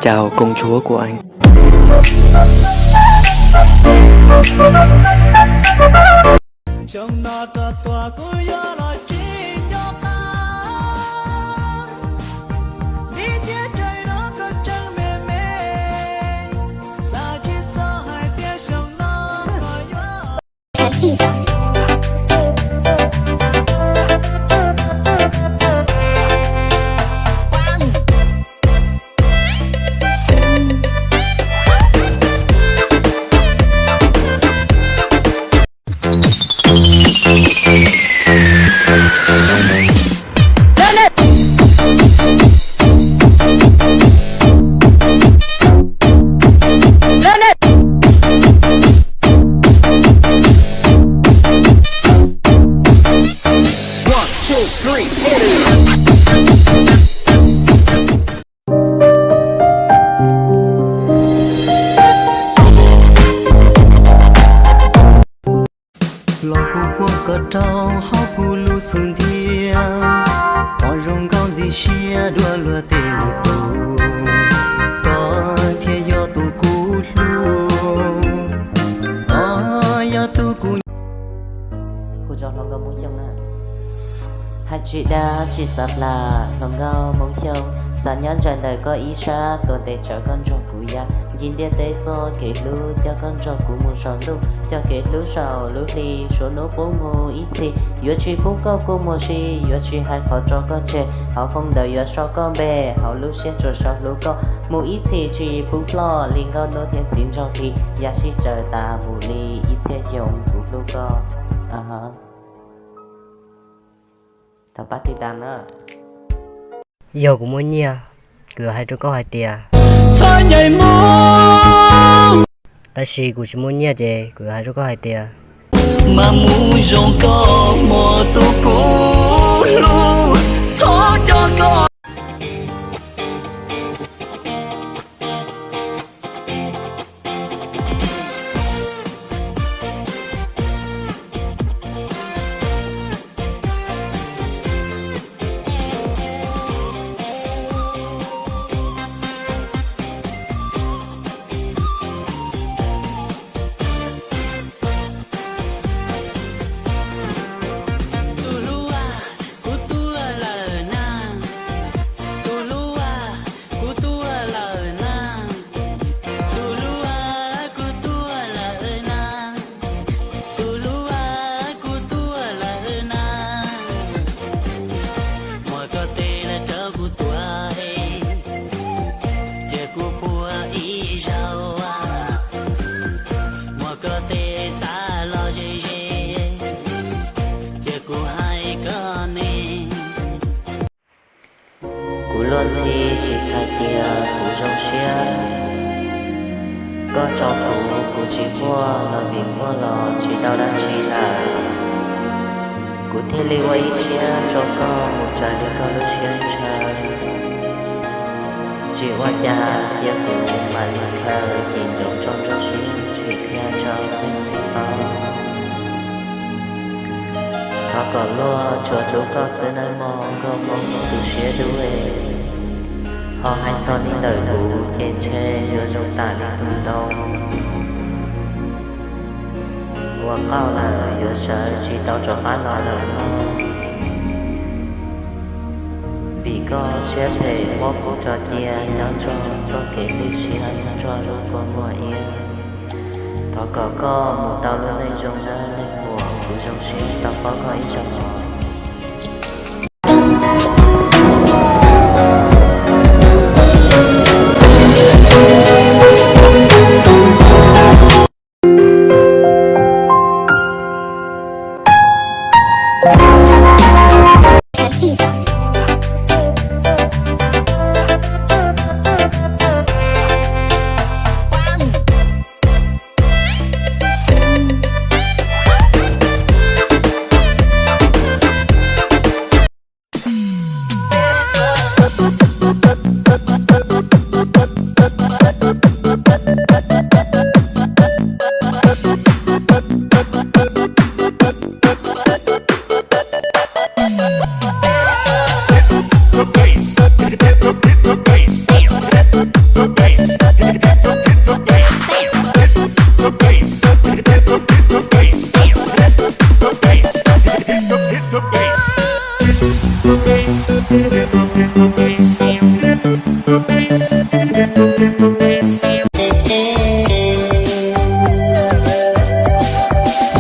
Chào công chúa của anh. lo cu qua cờ trâu hó cu lu xuống thia có rong con gì xia đua lừa tê lừa tu có thia do tu cu lu do tu cu cô cho lòng gông muốn chồng nè hai chị đã chỉ sắp là lòng gông muốn chồng sản nhân trên đời có ý xa tôi để cho con trong cụ ya nhìn địa tế cho kể lũ theo con trong cụ một sòn lũ theo kể lũ sầu lũ đi số nó bốn ngô ít gì yếu chỉ bốn câu cô một gì yếu chỉ hai khó cho con trẻ họ không đợi yếu cho con bé họ lũ sẽ cho sau lũ con một ít gì chỉ bốn lo liền con nó thiên chính trong khi ya chỉ chờ ta một ly ít sẽ dùng của lũ con thằng bắt thì tan nữa giờ cũng muốn nhia cửa hai đứa có hai tia ta xì cũng chỉ muốn nhia chứ cửa hai đứa có hai tia mà mu rong có mò tu cu lu xóa cho con cú luôn thì chỉ sai tia cú trong xia có trong cú chỉ mua nói việc mua lò chỉ đau đã chỉ là cú thế li quay xia cho con một trái để con lúc xia trời chỉ qua nhà tia cú mà lên khơi chỉ trồng trong xia chỉ theo cho mình thì họ còn lo cho chú con sẽ nói mong con mong từ xia đuôi họ hay cho những lời cũ khen chê giữa trong ta đi tung đông qua cao là giữa sợ chỉ tao cho phá lo lời mong vì có sẽ thể mô phụ cho tia nó cho kể với xia cho lúc con mùa yên họ có một tao luôn lên trong ra lên mùa của trong xia tao có ý trong họ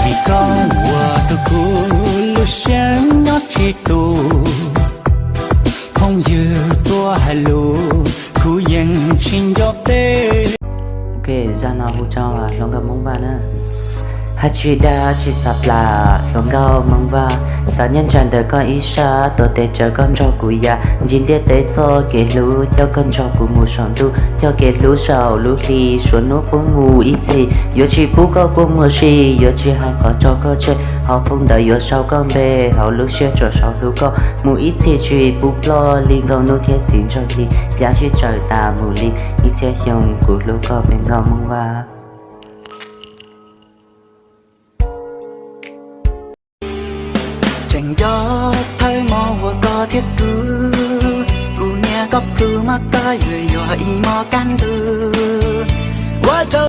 vì con của tôi cũ lúc sáng nó chỉ tù không như tôi hay lù cứ dần trên gió tê. Ok, ra nào hú cho à, lòng gà mong ba nè. Hát chỉ đa chỉ sắp là lòng gà mong ba. Sao nhân tràn đời con ý xa, tôi tê chờ con cho cụ già. Nhìn đế tế cho kể lũ, cho con cho cụ mù sòn tu. Cho kể lũ sầu, lũ ly, xuống nốt bố ngủ ít gì. Yo chỉ bú có bố mùa gì, yo chỉ hai khó cho có chơi. Họ phong đời yo sau con bê, họ lũ xe cho sau lũ con. Mù ít gì chỉ bú lo, liên gầu nô thiết xin cho đi. Giá chỉ trời ta mù ly, ít chế dòng của lũ con bên gầu mong ba. Chẳng gió thấy mò vừa có thiết cứ cụ nghe góc cứ mắc cái người dọa y mò can tư quá trời.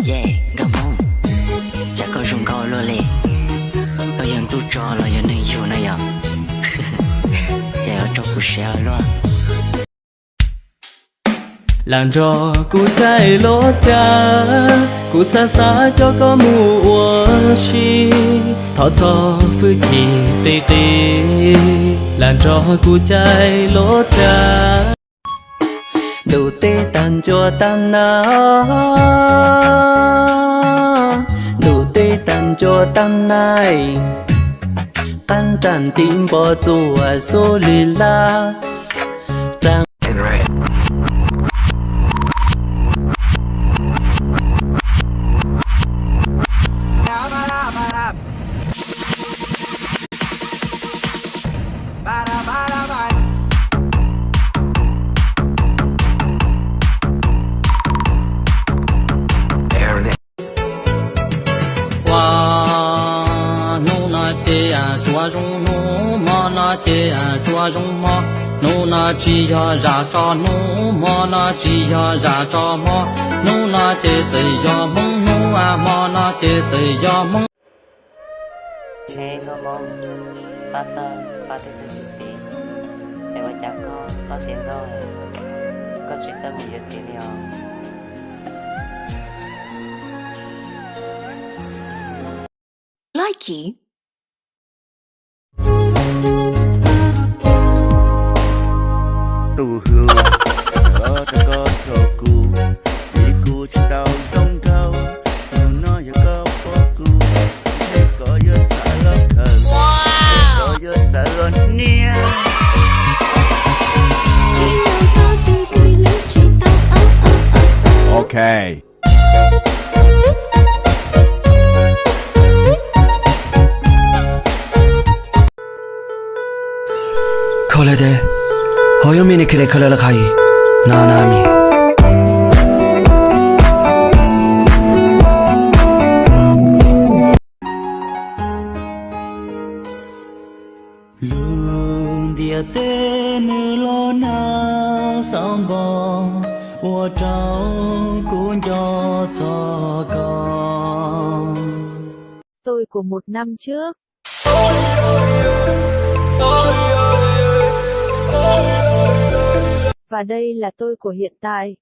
Yeah, come on. Chả có rung câu luôn lì. Có dân tu trò là dân nên chịu này à. Chả ở trong cuộc xe luôn. Làm cho cụ chạy lỗ cha cụ xa xa cho có mù ua chi thọ cho phư chỉ tê tê làm cho cụ chạy lỗ cha đủ tê tàn cho tan na đủ tê tàn cho tan này tan tràn tim bỏ chùa số lì la trang chua rung nu mò na chê chua rung mò nu na chi ya ra cho nu mò na chi ya ra cho mò nu na chê chê ya mong nu mò na chê chê ya mong. Nghe ngô mong ba tơ ba tê sư gì để mà cháu con lo tiền rồi có chuyện sao một việc gì nhiều. Likey. Tu hưu có ta có cho cu vì cu chỉ đau rong đau tu nói giờ có bỏ cu thế có giờ xa lắm thần thế có giờ xa lắm nia. Okay. Kolede, hoyo mini kire kalala kai, nanami. Lung địa tê nữ lo na song bò, wo trao cũng cho con. Tôi của một năm trước. Và đây là tôi của hiện tại.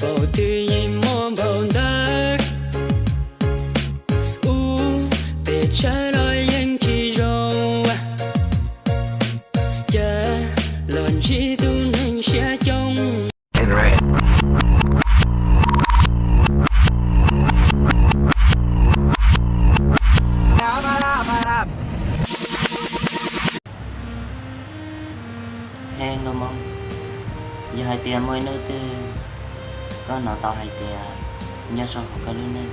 Bầu tươi mong bầu đất trái lời anh chỉ rồi chờ lần chỉ tuôn anh sẽ trong Hey ngomong giờ hai tiền mới nữa tư có nó tao hai tiền nhớ sao không có luôn nên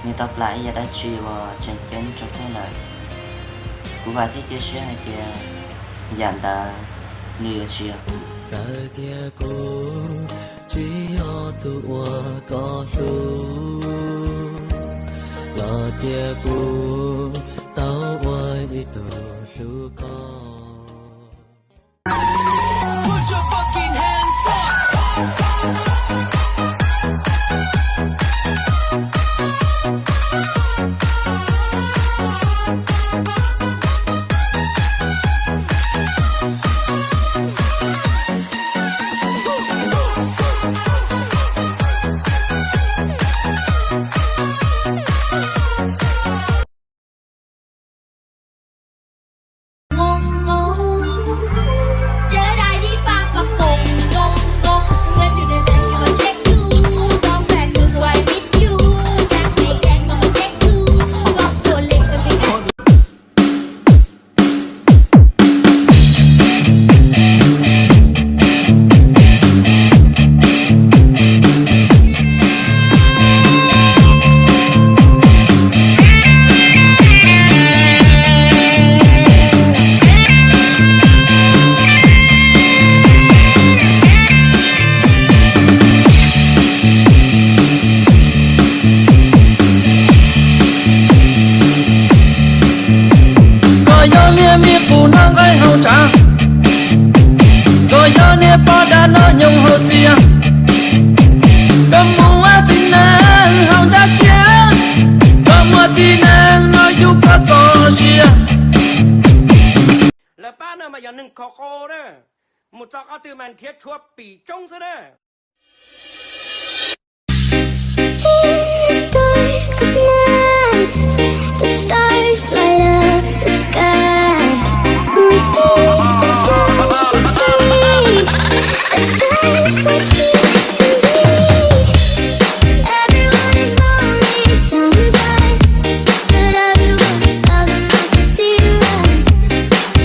người tập lại giờ đã chịu chân chân cho cái lời của bà thích chia sẻ hai tiền dàn ta nửa chia giờ tia cô chỉ ở tu có tu là tia cô tao quay đi tu su có. Nhung hồ chia cầm mua tin nàng hồng đã kia cầm mua tin nàng nói du có to chia là ba nơi mà giờ nâng khó khô đó một tao có từ màn thiết chua bỉ trông thế đó. The stars light up the sky. We see it's just like you and me. Everyone is lonely sometimes, but everyone doesn't have to see us.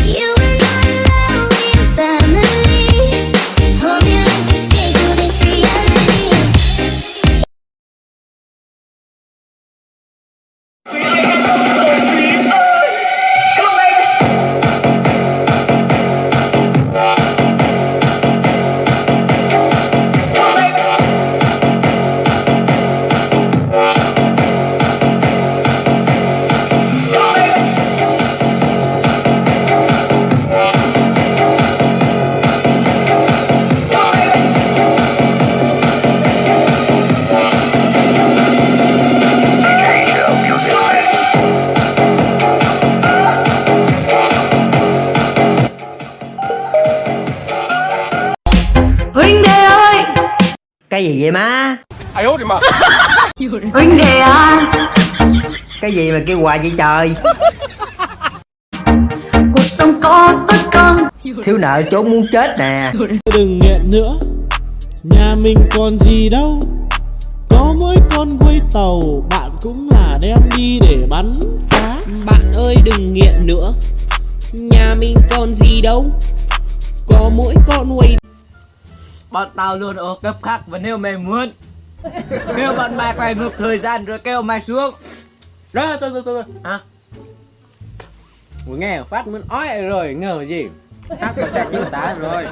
You and I love, we are family. Hold me, let's escape to this reality. Cái gì vậy má? Ai hốt thì mà. Huynh đệ à, Cái gì mà kêu hoài vậy trời? cuộc sống có tất con. Thiếu nợ trốn muốn chết nè. Đừng nghẹn nữa, nhà mình còn gì đâu. Có mỗi con quay tàu, bạn cũng là đem đi để bắn cá. Bạn ơi đừng nghiện nữa, nhà mình còn gì đâu. Có mỗi con quay. Bọn tao luôn ở cấp khác, và nếu mày muốn kêu bọn mày quay ngược thời gian rồi kêu mày xuống. Đó thôi hả? Ủa nghe phát muốn ói rồi, ngờ gì hát có xe chính tả rồi.